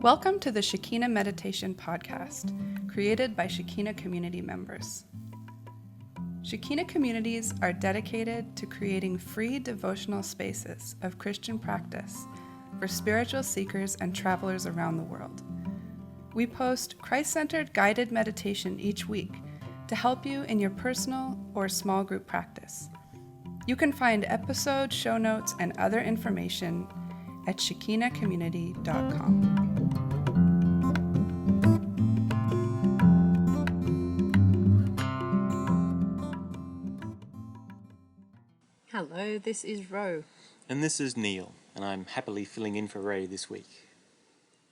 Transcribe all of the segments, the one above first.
Welcome to the Shekina Meditation Podcast, created by Shekina community members. Shekina communities are dedicated to creating free devotional spaces of Christian practice for spiritual seekers and travelers around the world. We post Christ-centered guided meditation each week to help you in your personal or small group practice. You can find episode show notes and other information at shekinacommunity.com. Hello, this is Ro. And this is Neil, and I'm happily filling in for Ray this week.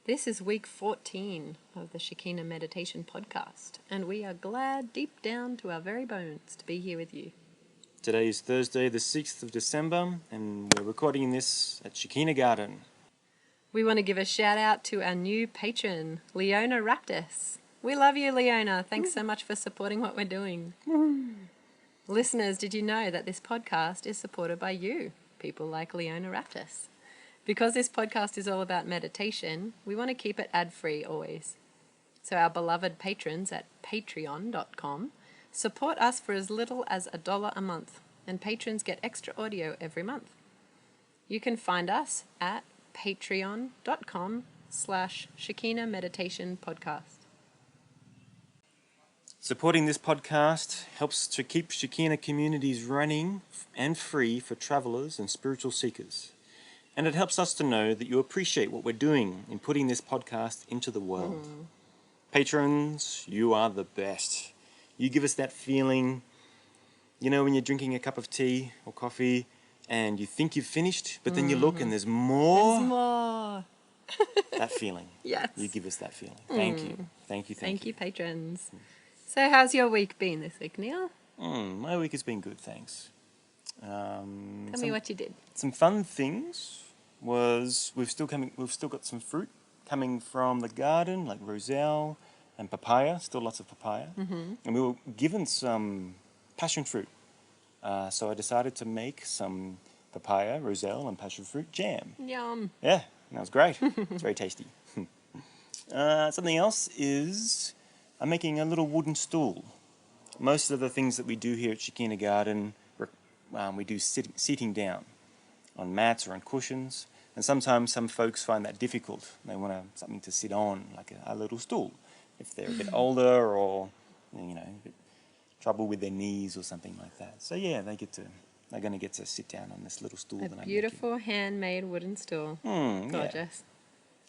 This is week 14 of the Shekina Meditation Podcast, and we are glad deep down to our very bones to be here with you. Today is Thursday, the 6th of December, and we're recording this at Shekina Garden. We want to give a shout out to our new patron, Leona Raptis. We love you, Leona. Thanks so much for supporting what we're doing. Listeners, did you know that this podcast is supported by you, people like Leona Raptis? Because this podcast is all about meditation, we want to keep it ad-free always. So our beloved patrons at patreon.com support us for as little as $1 a month, and patrons get extra audio every month. You can find us at patreon.com/Shekina Meditation Podcast. Supporting this podcast helps to keep Shekina communities running and free for travelers and spiritual seekers. And it helps us to know that you appreciate what we're doing in putting this podcast into the world. Patrons, you are the best. You give us that feeling, you know, when you're drinking a cup of tea or coffee and you think you've finished, but then you look and there's more. There's more. That feeling. Yes. You give us that feeling. Thank you. Thank you. Thank you, patrons. So how's your week been this week, Neil? My week has been good, thanks. Tell me what you did. Some fun things was we've still got some fruit coming from the garden, like roselle and papaya, still lots of papaya. And we were given some passion fruit. So I decided to make some papaya, roselle and passion fruit jam. Yum. Yeah, that was great. It's very tasty. Something else is I'm making a little wooden stool. Most of the things that we do here at Shekina Garden, we do sitting down on mats or on cushions. And sometimes some folks find that difficult. They want something to sit on, like a little stool. If they're a bit older or, you know, a bit trouble with their knees or something like that. So yeah, they're going to get to sit down on this little stool that I'm making. A beautiful handmade wooden stool. Gorgeous. Yeah.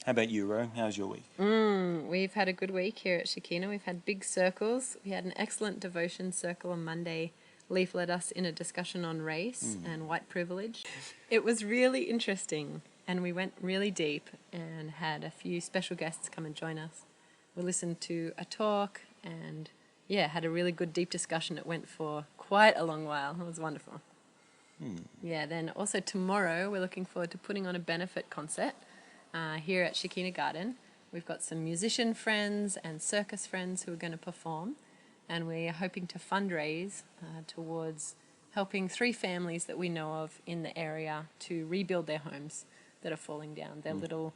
How about you, Ro? How's your week? We've had a good week here at Shekina. We've had big circles. We had an excellent devotion circle on Monday. Leaf led us in a discussion on race and white privilege. It was really interesting, and we went really deep and had a few special guests come and join us. We listened to a talk and, had a really good deep discussion. It went for quite a long while. It was wonderful. Yeah, then also tomorrow we're looking forward to putting on a benefit concert here at Shekina Garden. We've got some musician friends and circus friends who are going to perform, and we're hoping to fundraise towards helping 3 families that we know of in the area to rebuild their homes that are falling down. Their little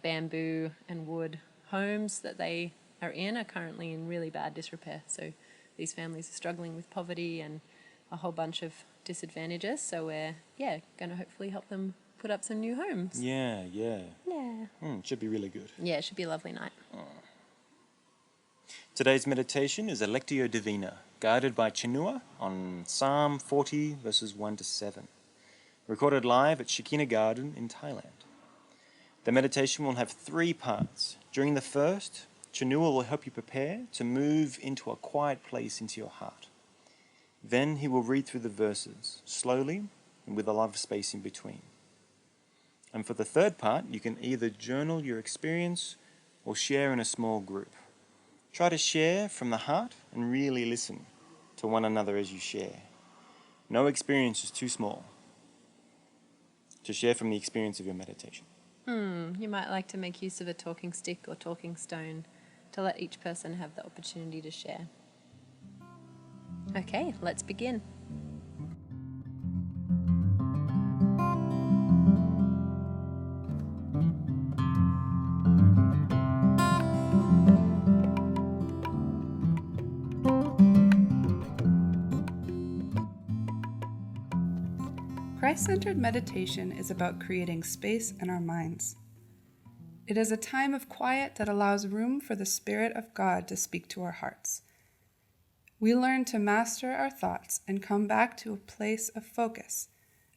bamboo and wood homes that they are currently in really bad disrepair. So these families are struggling with poverty and a whole bunch of disadvantages. So we're, going to hopefully help them put up some new homes. Yeah. Yeah. Should be really good. Yeah, it should be a lovely night. Today's meditation is a Lectio Divina, guided by Chinua on Psalm 40, verses 1 to 7. Recorded live at Shekina Garden in Thailand. The meditation will have 3 parts. During the first, Chinua will help you prepare to move into a quiet place into your heart. Then he will read through the verses, slowly and with a lot of space in between. And for the third part, you can either journal your experience or share in a small group. Try to share from the heart and really listen to one another as you share. No experience is too small to share from the experience of your meditation. You might like to make use of a talking stick or talking stone to let each person have the opportunity to share. Okay, let's begin. Christ-centered meditation is about creating space in our minds. It is a time of quiet that allows room for the Spirit of God to speak to our hearts. We learn to master our thoughts and come back to a place of focus,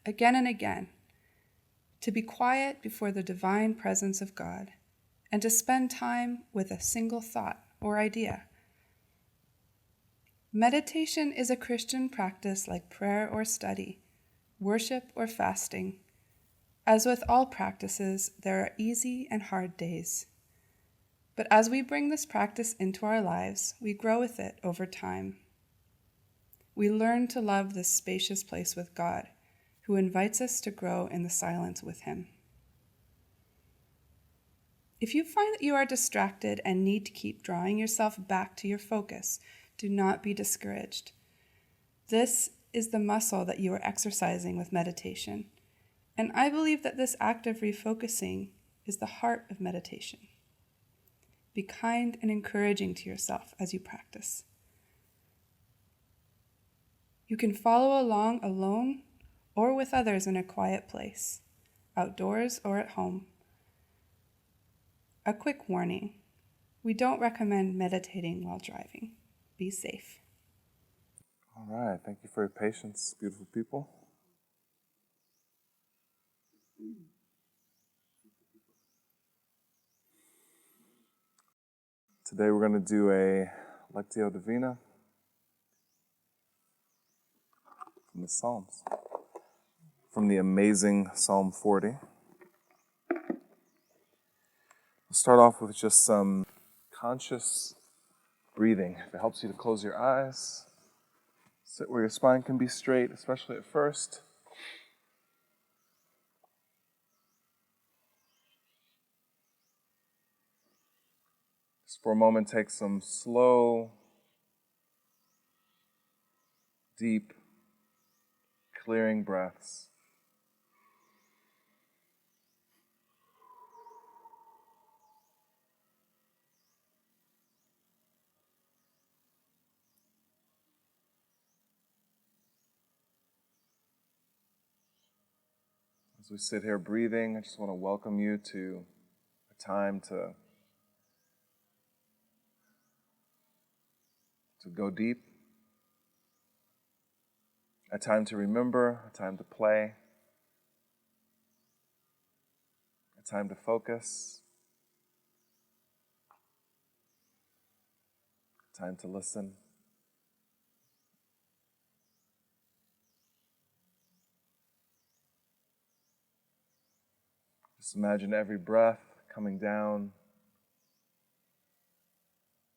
again and again, to be quiet before the divine presence of God, and to spend time with a single thought or idea. Meditation is a Christian practice like prayer or study, worship or fasting. As with all practices, there are easy and hard days. But as we bring this practice into our lives, we grow with it over time. We learn to love this spacious place with God, who invites us to grow in the silence with Him. If you find that you are distracted and need to keep drawing yourself back to your focus, do not be discouraged. This is the muscle that you are exercising with meditation. And I believe that this act of refocusing is the heart of meditation. Be kind and encouraging to yourself as you practice. You can follow along alone or with others in a quiet place, outdoors or at home. A quick warning: we don't recommend meditating while driving. Be safe. All right, thank you for your patience, beautiful people. Today we're going to do a Lectio Divina from the Psalms, from the amazing Psalm 40. We'll start off with just some conscious breathing. If it helps you to close your eyes, sit where your spine can be straight, especially at first. Just for a moment, take some slow, deep, clearing breaths. As we sit here breathing, I just want to welcome you to a time to go deep, a time to remember, a time to play, a time to focus, a time to listen. Just imagine every breath coming down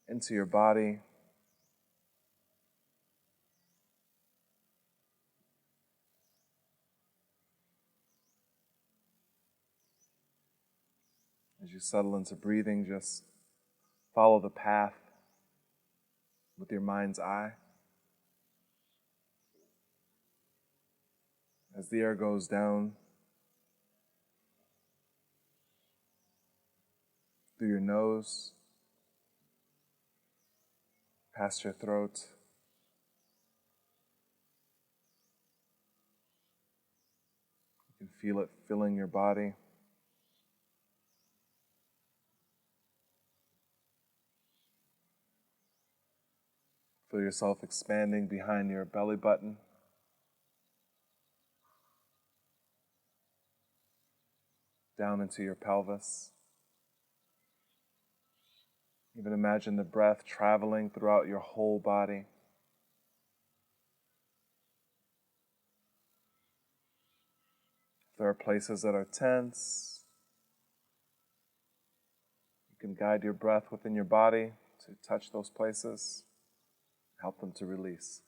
into your body. As you settle into breathing, just follow the path with your mind's eye. As the air goes down through your nose, past your throat, you can feel it filling your body. Feel yourself expanding behind your belly button. Down into your pelvis. Even imagine the breath traveling throughout your whole body. If there are places that are tense, you can guide your breath within your body to touch those places, help them to release.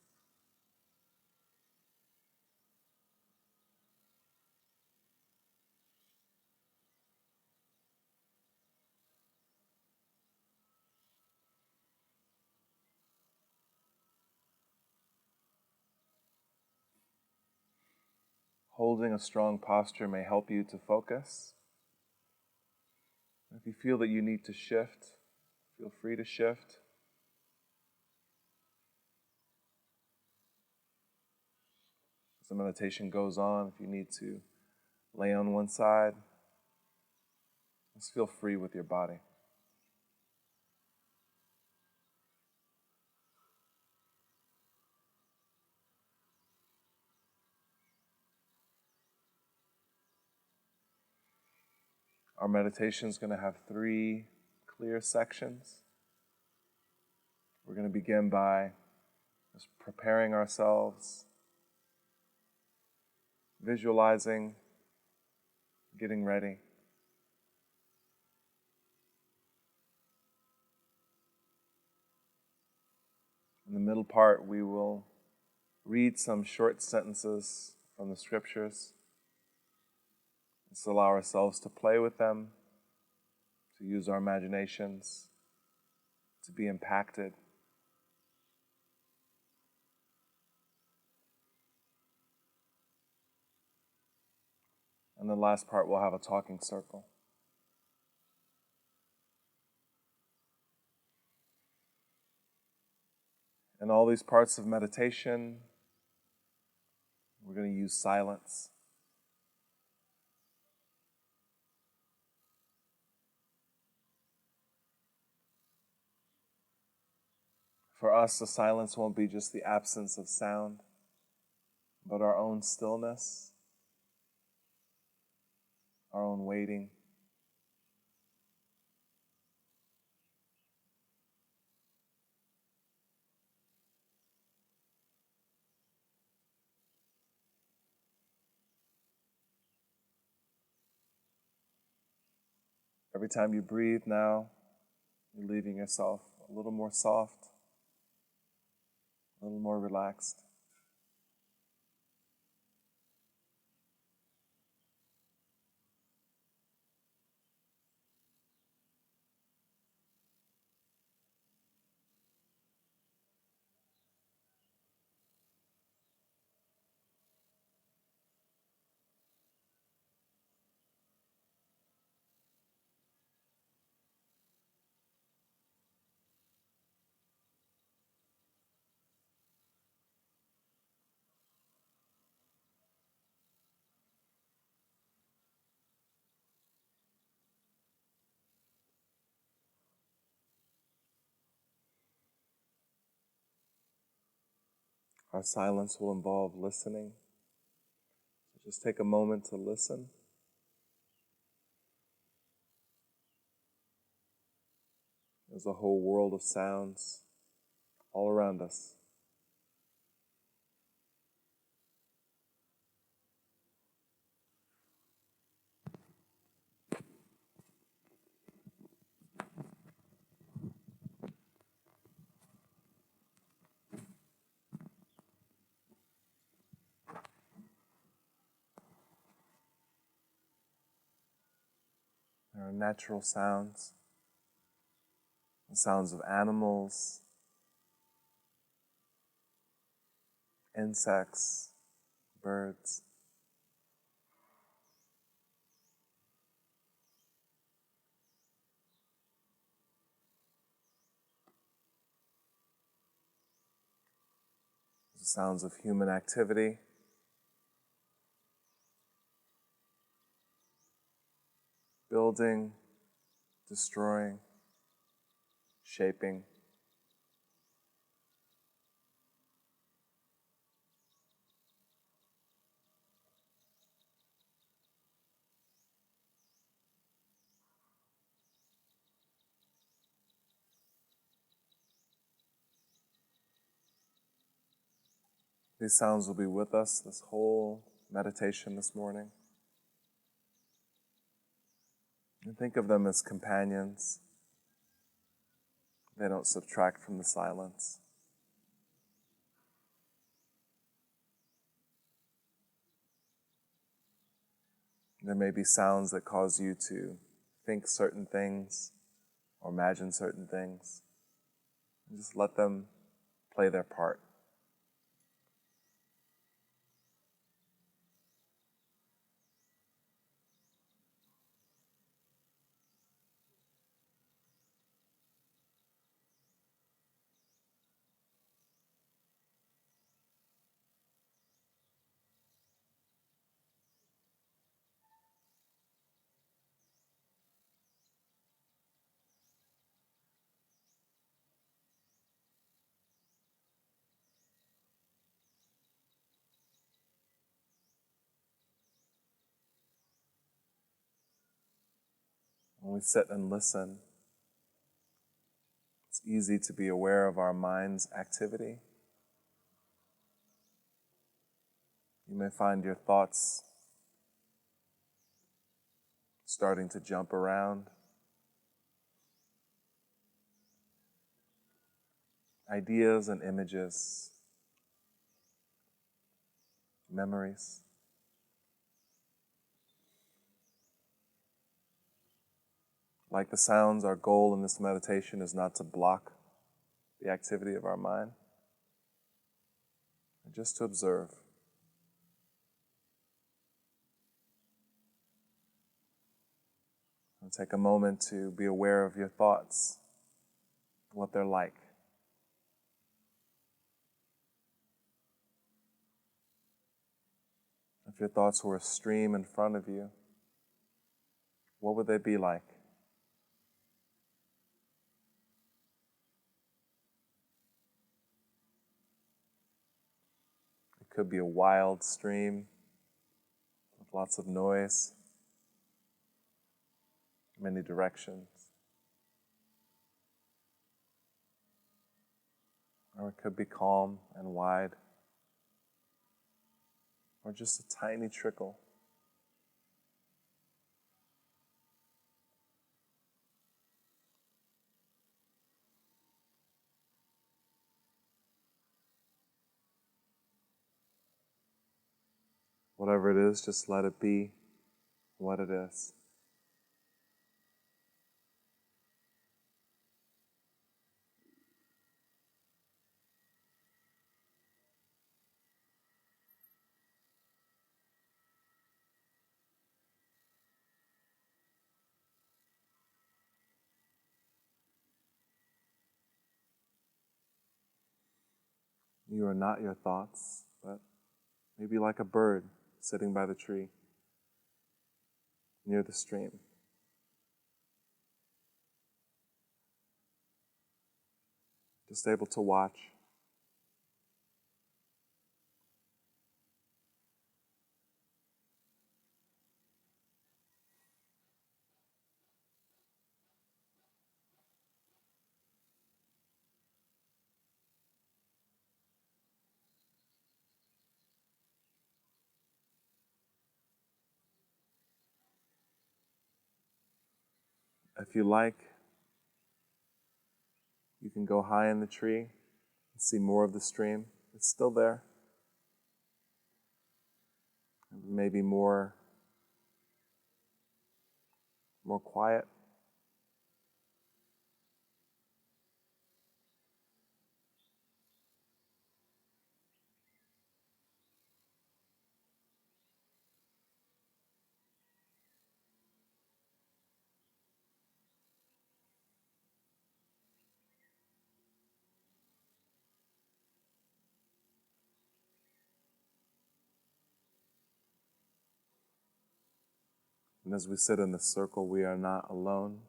Holding a strong posture may help you to focus. If you feel that you need to shift, feel free to shift. As the meditation goes on, if you need to lay on one side, just feel free with your body. Our meditation is going to have 3 clear sections. We're going to begin by just preparing ourselves, visualizing, getting ready. In the middle part, we will read some short sentences from the scriptures. Let's allow ourselves to play with them, to use our imaginations, to be impacted. And the last part, we'll have a talking circle. In all these parts of meditation, we're going to use silence. For us, the silence won't be just the absence of sound, but our own stillness, our own waiting. Every time you breathe now, you're leaving yourself a little more soft, a little more relaxed. Our silence will involve listening. So just take a moment to listen. There's a whole world of sounds all around us. There are natural sounds, the sounds of animals, insects, birds. The sounds of human activity. Building, destroying, shaping. These sounds will be with us this whole meditation this morning. And think of them as companions. They don't subtract from the silence. There may be sounds that cause you to think certain things or imagine certain things. And just let them play their part. When we sit and listen, it's easy to be aware of our mind's activity. You may find your thoughts starting to jump around. Ideas and images, memories. Like the sounds, our goal in this meditation is not to block the activity of our mind, but just to observe. And take a moment to be aware of your thoughts, what they're like. If your thoughts were a stream in front of you, what would they be like? It could be a wild stream with lots of noise, many directions. Or it could be calm and wide, or just a tiny trickle. Whatever it is, just let it be what it is. You are not your thoughts, but maybe like a bird sitting by the tree near the stream. Just able to watch. If you like, you can go high in the tree and see more of the stream. It's still there. Maybe more quiet. And as we sit in the circle, we are not alone.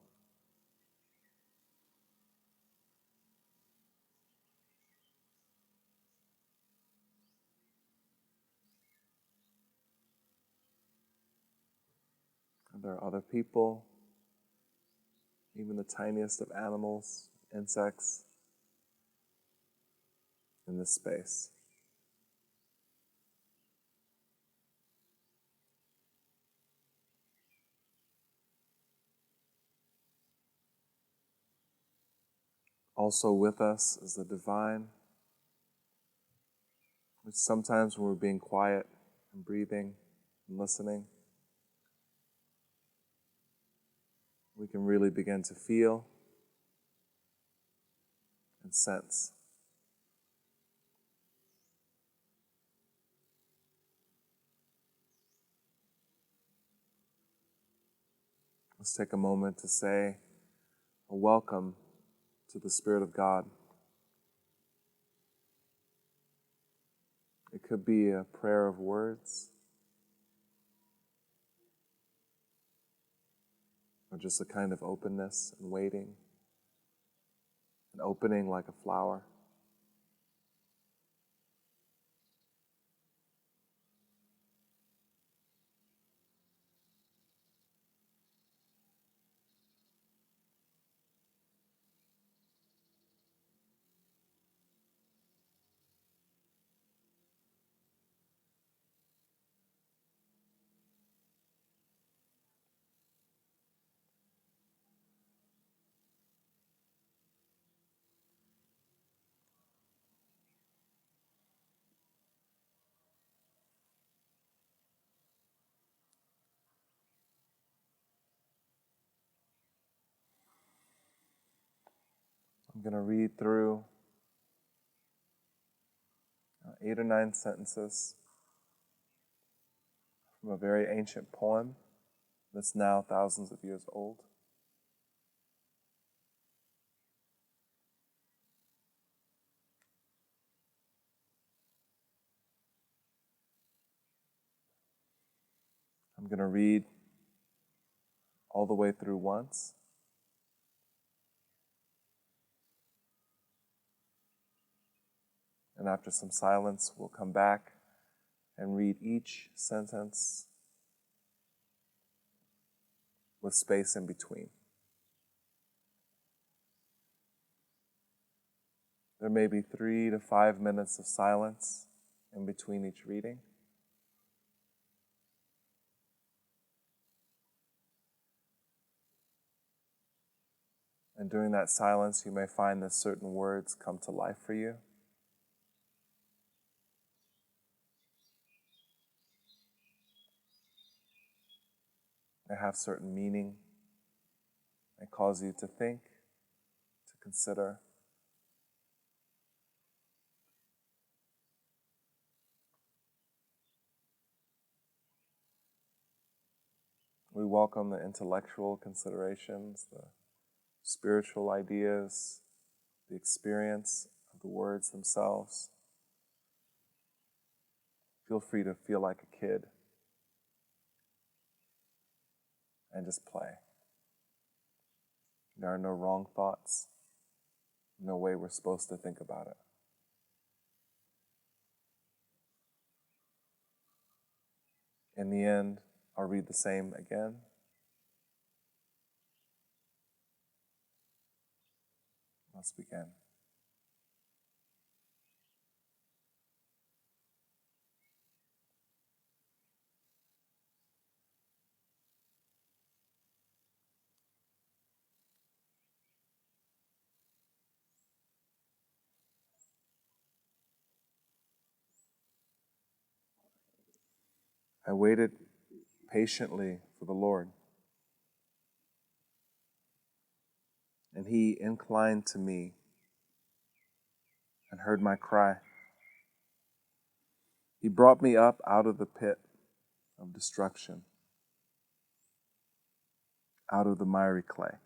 And there are other people, even the tiniest of animals, insects, in this space. Also with us is the divine, which sometimes when we're being quiet and breathing and listening, we can really begin to feel and sense. Let's take a moment to say a welcome to the Spirit of God. It could be a prayer of words, or just a kind of openness and waiting, an opening like a flower. I'm going to read through 8 or 9 sentences from a very ancient poem that's now thousands of years old. I'm going to read all the way through once. And after some silence, we'll come back and read each sentence with space in between. There may be 3 to 5 minutes of silence in between each reading. And during that silence, you may find that certain words come to life for you. They have certain meaning. They cause you to think, to consider. We welcome the intellectual considerations, the spiritual ideas, the experience of the words themselves. Feel free to feel like a kid and just play. There are no wrong thoughts, no way we're supposed to think about it. In the end, I'll read the same again. Let's begin. I waited patiently for the Lord, and He inclined to me and heard my cry. He brought me up out of the pit of destruction, out of the miry clay,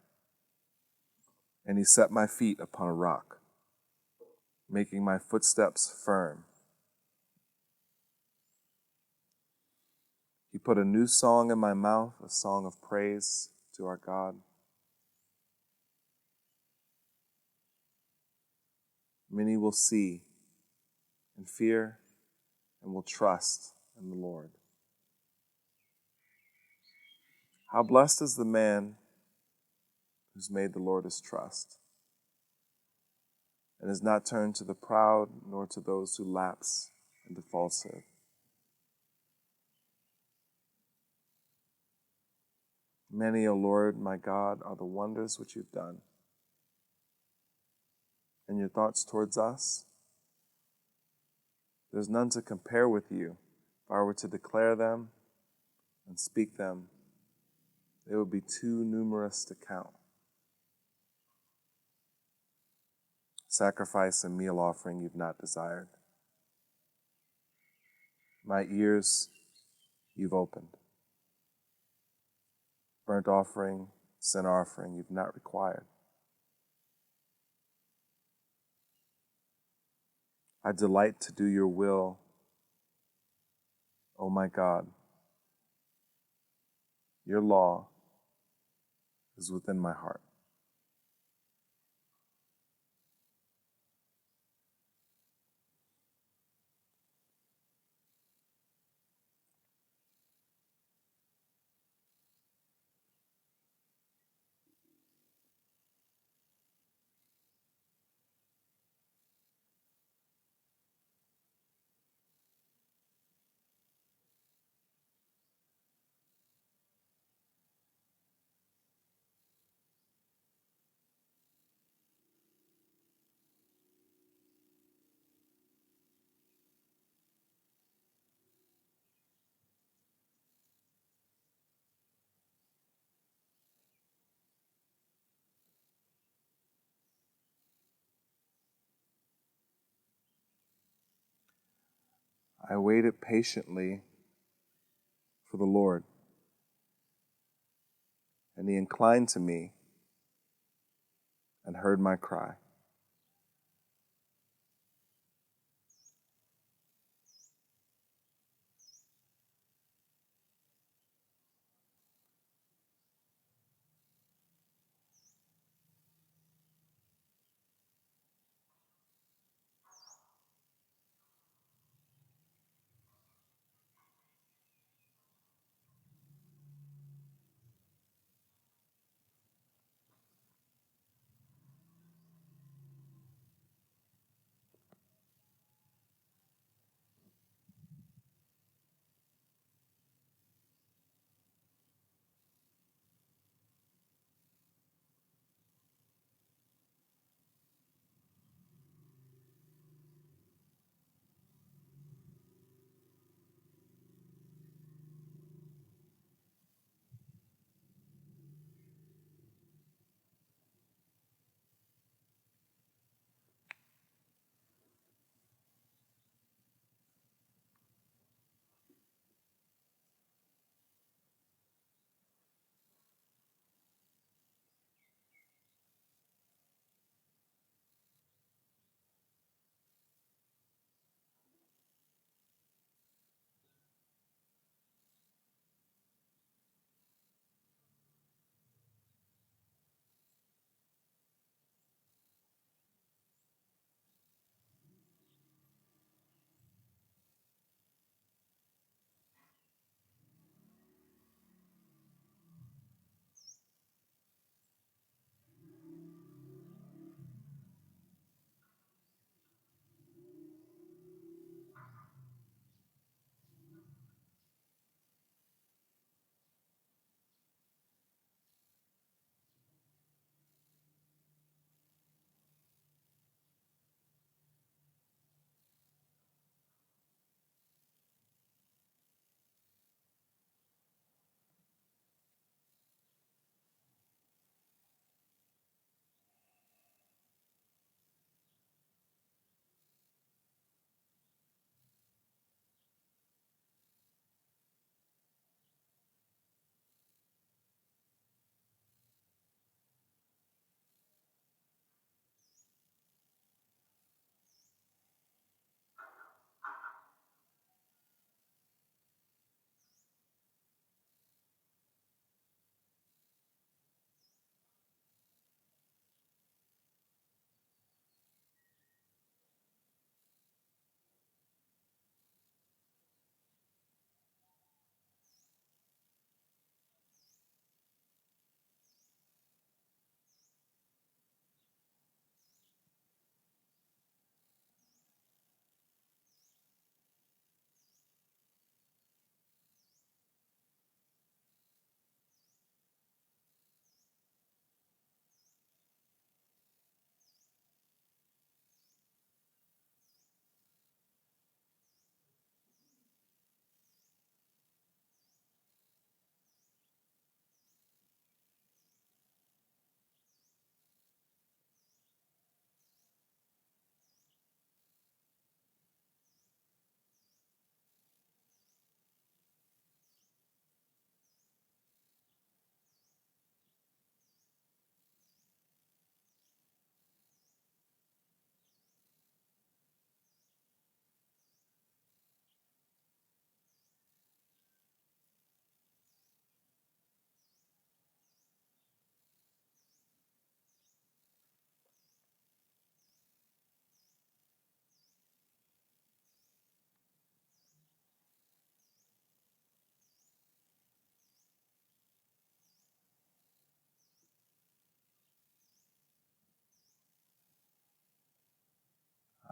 and He set my feet upon a rock, making my footsteps firm. He put a new song in my mouth, a song of praise to our God. Many will see and fear and will trust in the Lord. How blessed is the man who's made the Lord his trust and has not turned to the proud nor to those who lapse into falsehood. Many, O Lord, my God, are the wonders which you've done, and your thoughts towards us. There's none to compare with you. If I were to declare them and speak them, they would be too numerous to count. Sacrifice and meal offering you've not desired. My ears you've opened. Burnt offering, sin offering you've not required. I delight to do your will, O my God. Your law is within my heart. I waited patiently for the Lord, and He inclined to me and heard my cry.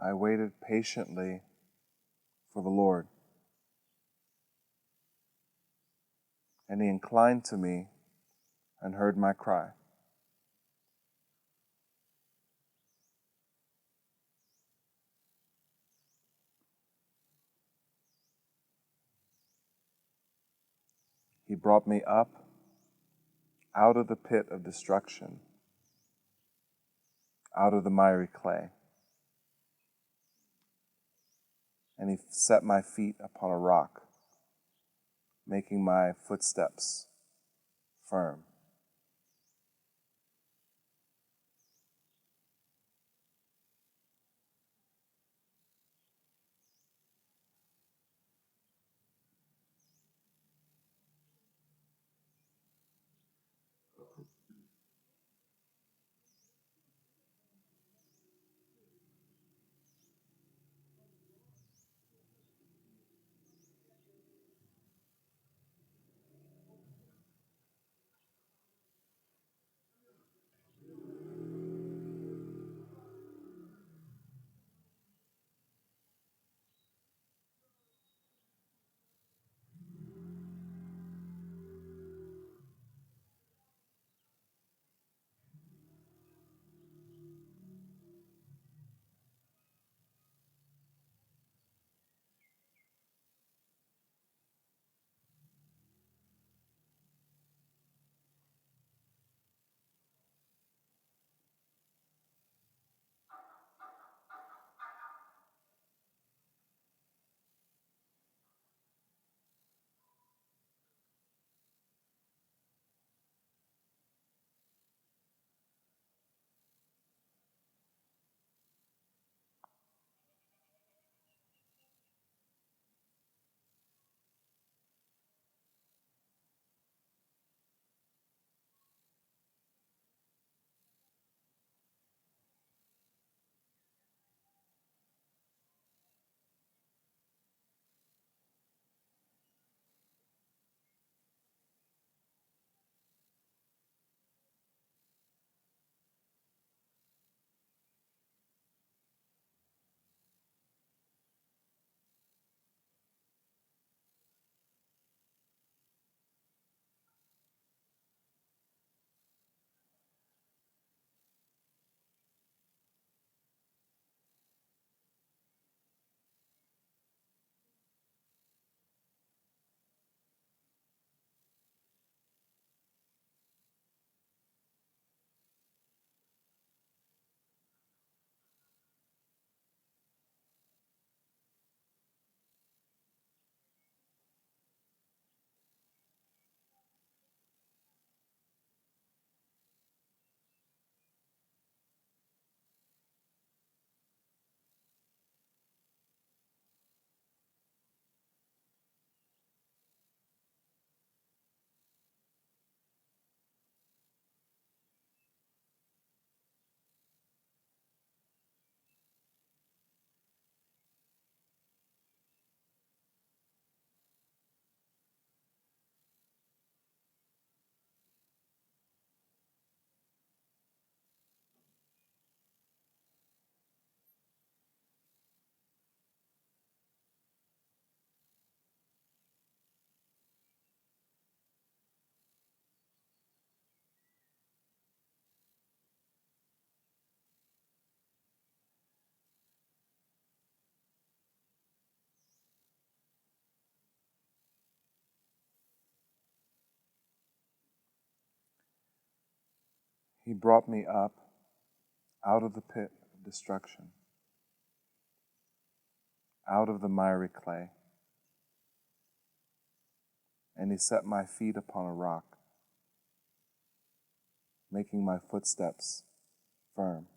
I waited patiently for the Lord, and He inclined to me and heard my cry. He brought me up out of the pit of destruction, out of the miry clay, and he set my feet upon a rock, making my footsteps firm. He brought me up out of the pit of destruction, out of the miry clay, and he set my feet upon a rock, making my footsteps firm.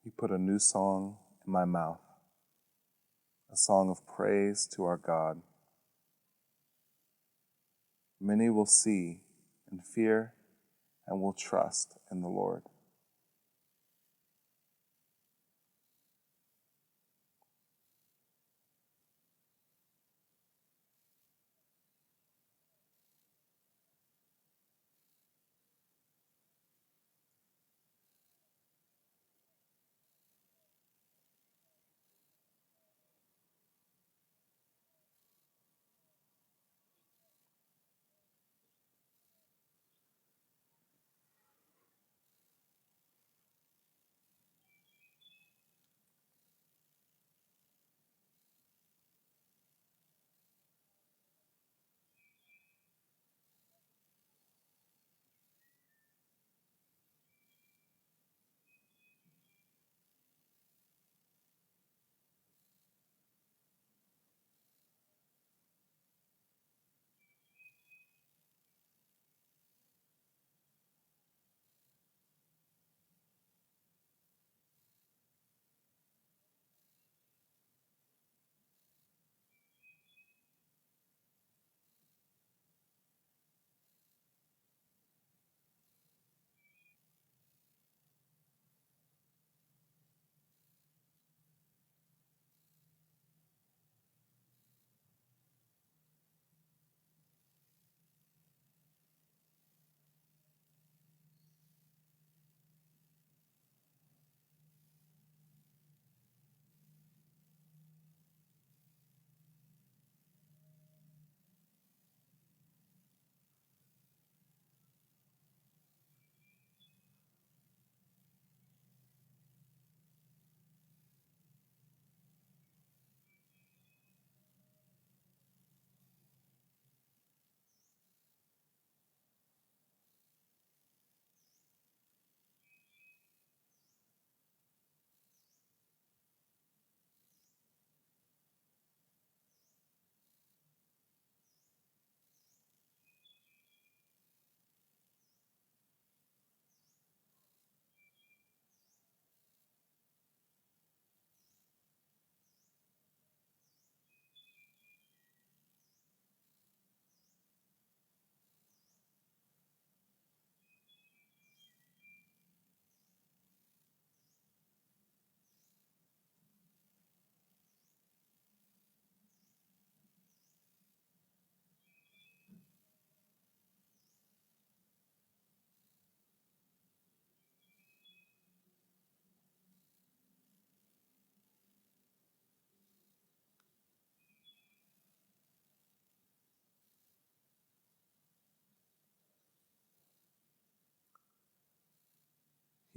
He put a new song in my mouth, a song of praise to our God. Many will see and fear and will trust in the Lord.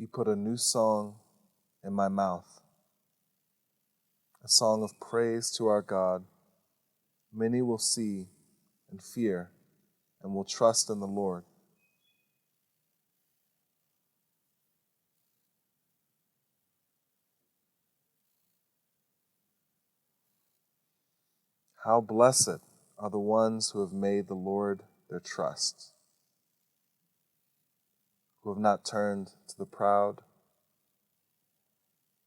He put a new song in my mouth, a song of praise to our God. Many will see and fear and will trust in the Lord. How blessed are the ones who have made the Lord their trust, who have not turned to the proud,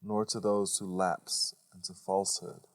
nor to those who lapse into falsehood.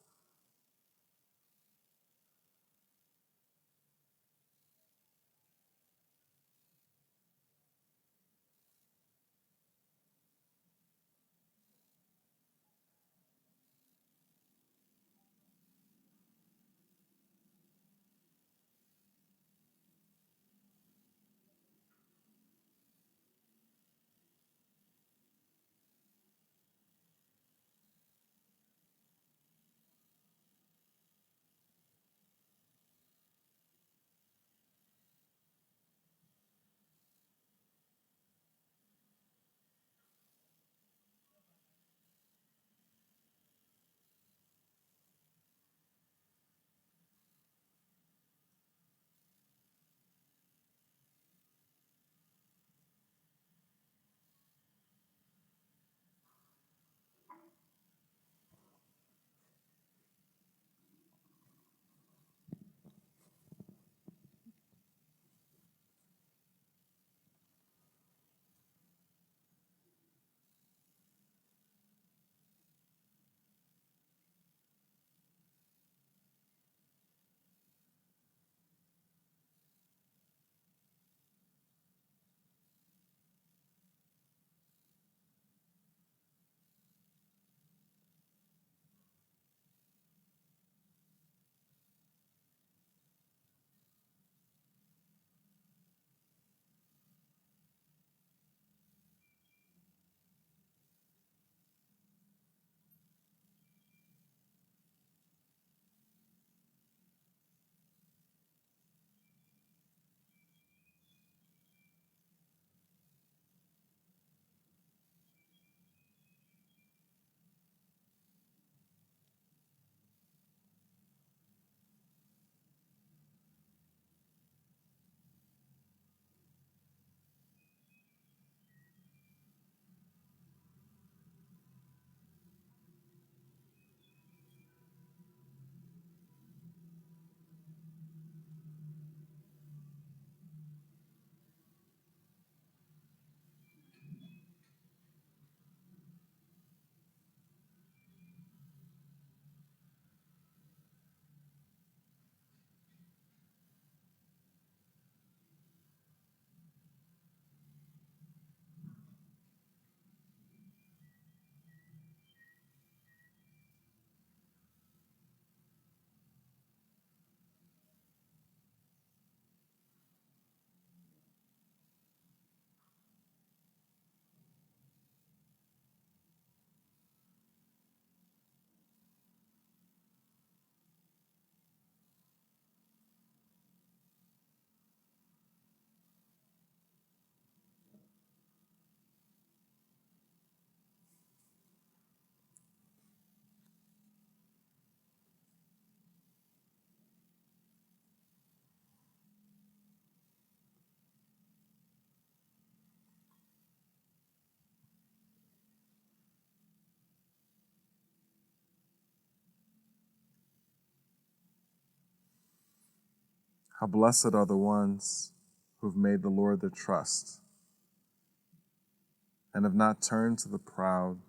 How blessed are the ones who have made the Lord their trust and have not turned to the proud,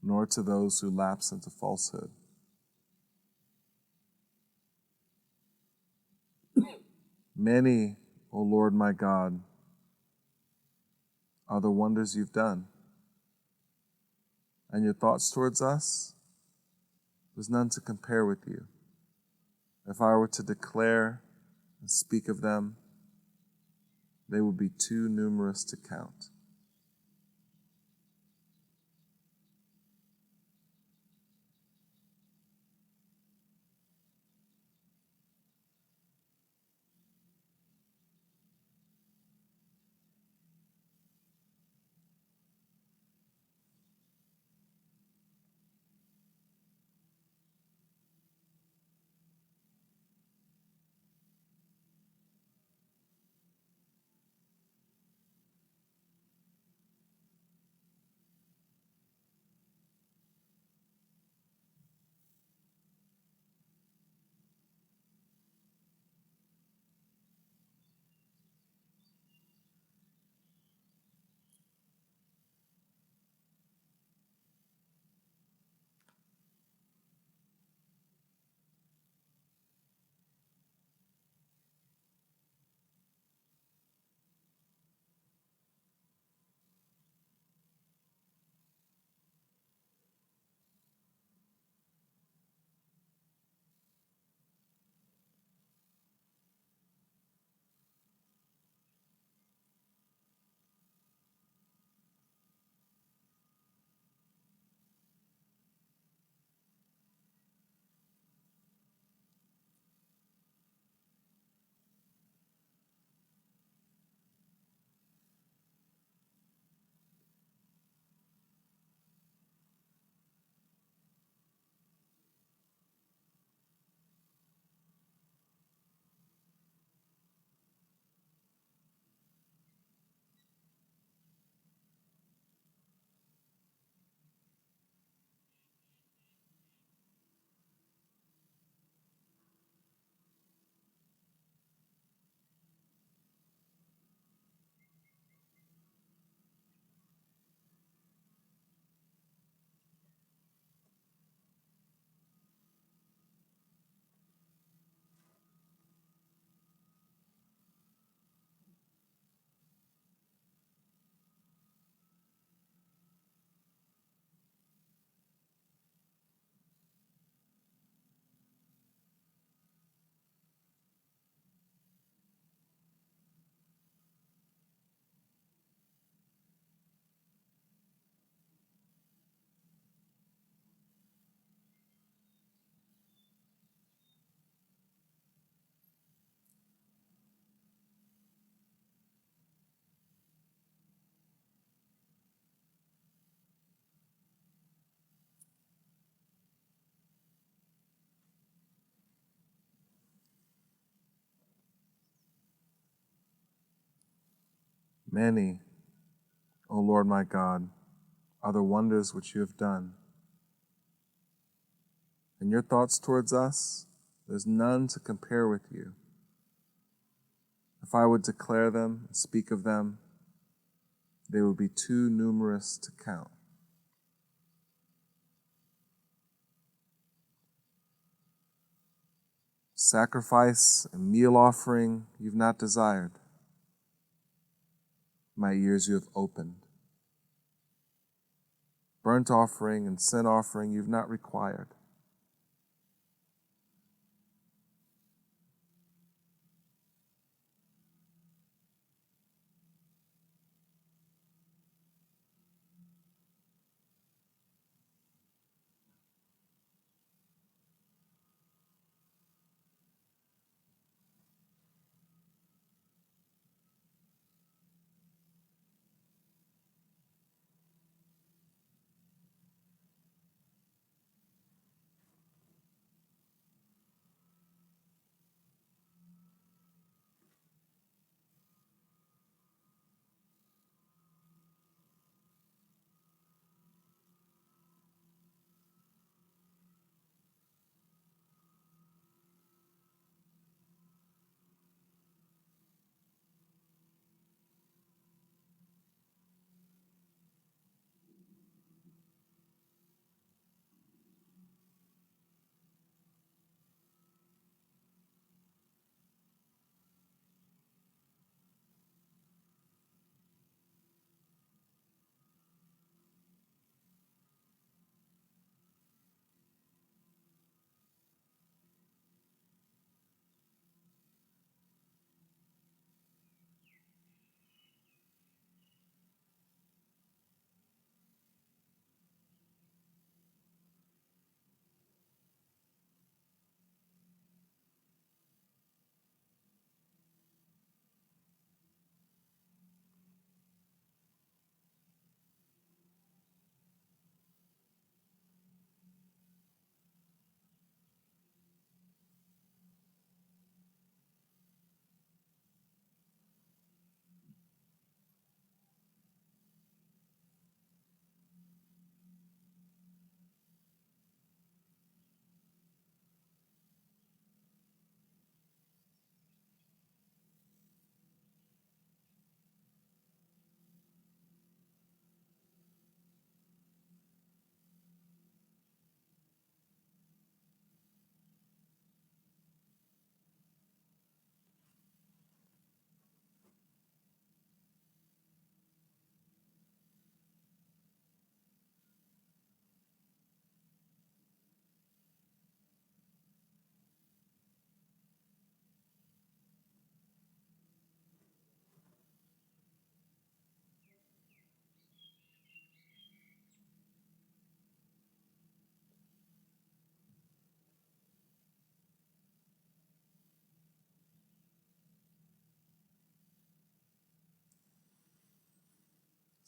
nor to those who lapse into falsehood. Many, O Lord my God, are the wonders you've done, and your thoughts towards us, there's none to compare with you. If I were to declare and speak of them, they would be too numerous to count. Many, O Lord my God, are the wonders which you have done. And your thoughts towards us, there's none to compare with you. If I would declare them and speak of them, they would be too numerous to count. Sacrifice and meal offering you've not desired. My ears you have opened. Burnt offering and sin offering you've not required.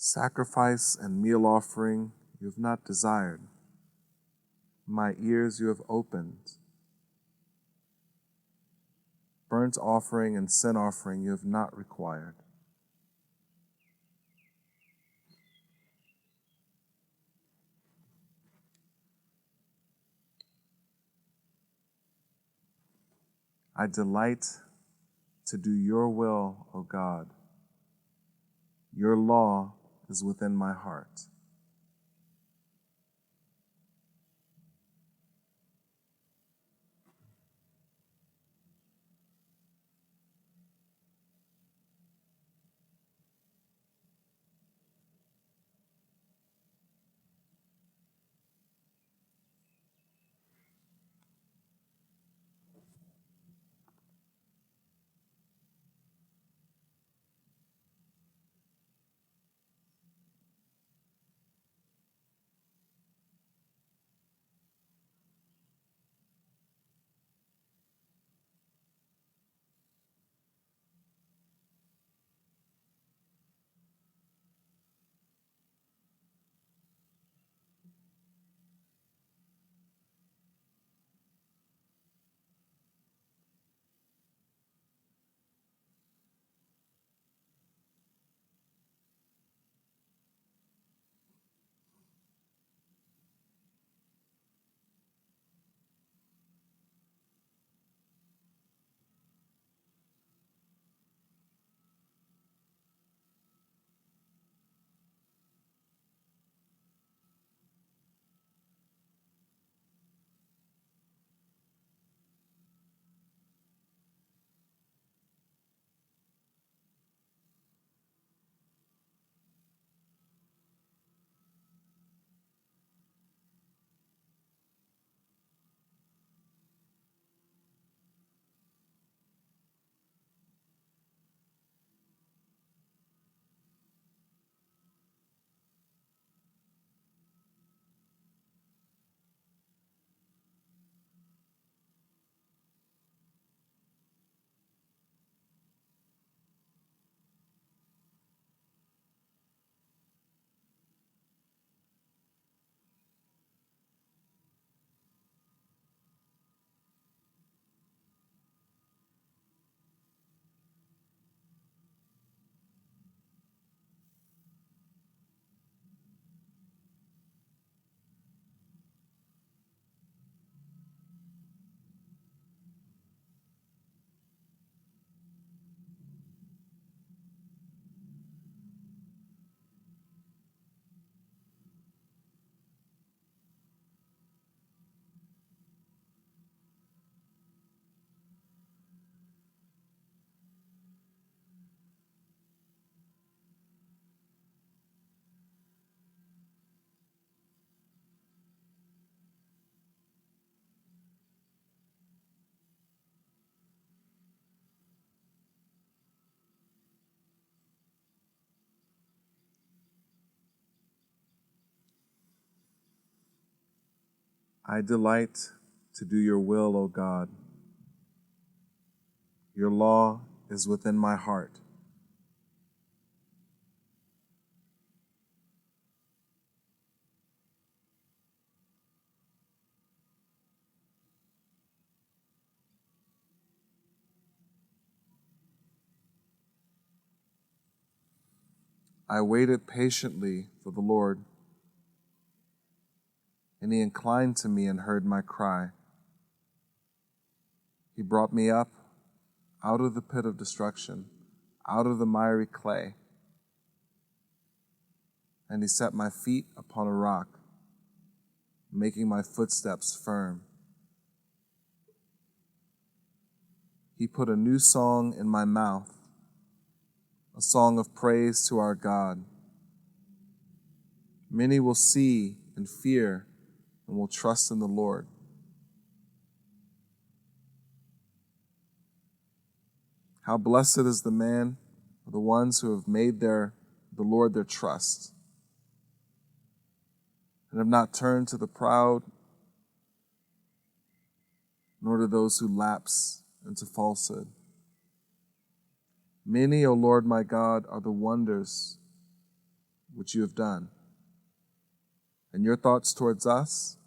Sacrifice and meal offering you have not desired. My ears you have opened. Burnt offering and sin offering you have not required. I delight to do your will, O God. Your law is within my heart. I delight to do your will, O God. Your law is within my heart. I waited patiently for the Lord, and he inclined to me and heard my cry. He brought me up out of the pit of destruction, out of the miry clay, and he set my feet upon a rock, making my footsteps firm. He put a new song in my mouth, a song of praise to our God. Many will see and fear and will trust in the Lord. How blessed is the man, or the ones who have made the Lord their trust, and have not turned to the proud, nor to those who lapse into falsehood. Many, O Lord my God, are the wonders which you have done, and your thoughts towards us,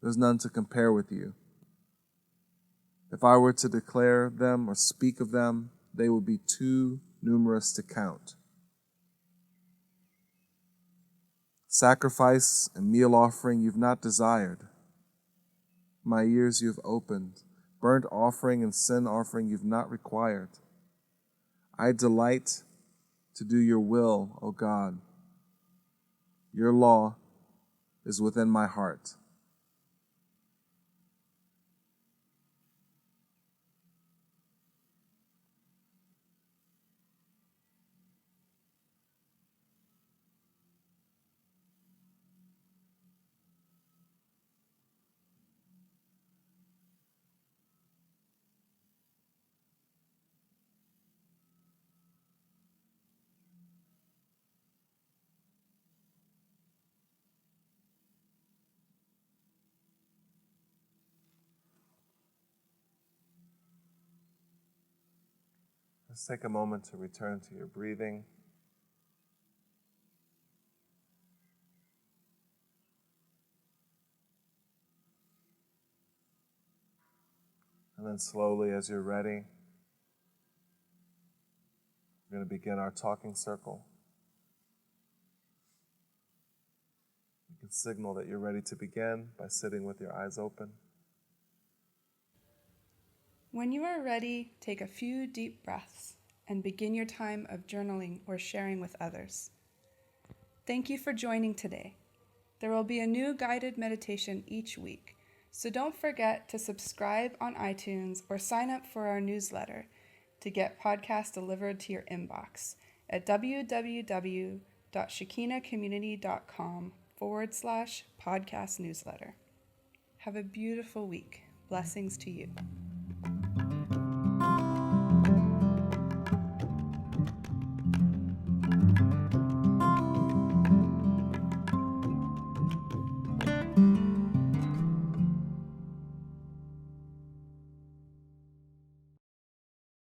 there's none to compare with you. If I were to declare them or speak of them, they would be too numerous to count. Sacrifice and meal offering you've not desired. My ears you've opened. Burnt offering and sin offering you've not required. I delight to do your will, O God. Your law is within my heart. Let's take a moment to return to your breathing. And then slowly, as you're ready, we're going to begin our talking circle. You can signal that you're ready to begin by sitting with your eyes open. When you are ready, take a few deep breaths and begin your time of journaling or sharing with others. Thank you for joining today. There will be a new guided meditation each week, so don't forget to subscribe on iTunes or sign up for our newsletter to get podcasts delivered to your inbox at www.shekinacommunity.com/podcast newsletter. Have a beautiful week. Blessings to you.